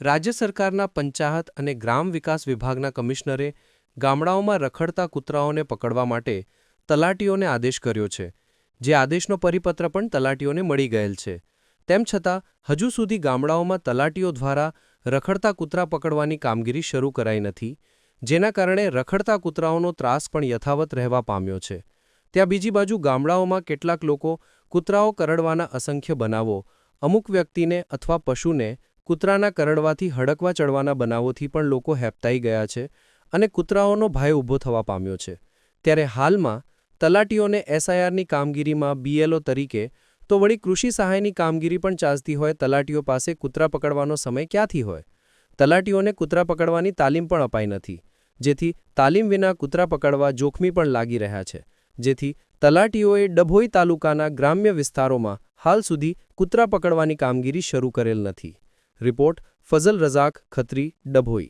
રાજ્ય સરકારના પંચાયત અને ગ્રામ વિકાસ વિભાગના કમિશનરે ગામડાઓમાં રખડતા કૂતરાઓને પકડવા માટે તલાટીઓને આદેશ કર્યો છે, જે આદેશનો પરિપત્ર પણ તલાટીઓને મળી ગયેલ છે. તેમ છતાં હજુ સુધી ગામડાઓમાં તલાટીઓ દ્વારા રખડતા કૂતરા પકડવાની કામગીરી શરૂ કરાઈ નથી, જેના કારણે રખડતા કૂતરાઓનો ત્રાસ પણ યથાવત રહેવા પામ્યો છે. ત્યાં બીજી બાજુ ગામડાઓમાં કેટલાક લોકો કૂતરાઓ કરડવાના અસંખ્ય બનાવો, અમુક વ્યક્તિને અથવા પશુને કૂતરાના કરડવાથી હડકવા ચડવાના બનાવોથી પણ લોકો હેબતાઈ ગયા છે અને કૂતરાઓનો ભય ઊભો થવા પામ્યો છે. ત્યારે હાલમાં તલાટીઓને એસઆઈઆરની કામગીરીમાં બીએલઓ તરીકે તો વળી કૃષિ સહાયની કામગીરી પણ ચાલતી હોય, તલાટીઓ પાસે કૂતરા પકડવાનો સમય ક્યાંથી હોય? તલાટીઓને કૂતરા પકડવાની તાલીમ પણ અપાઈ નથી, જેથી તાલીમ વિના કૂતરા પકડવા જોખમી પણ લાગી રહ્યા છે. જેથી તલાટીઓએ ડભોઈ તાલુકાના ગ્રામ્ય વિસ્તારોમાં હાલ સુધી કૂતરા પકડવાની કામગીરી શરૂ કરેલ નથી. રિપોર્ટ ફઝલ રઝાક ખત્રી, ડભોઈ.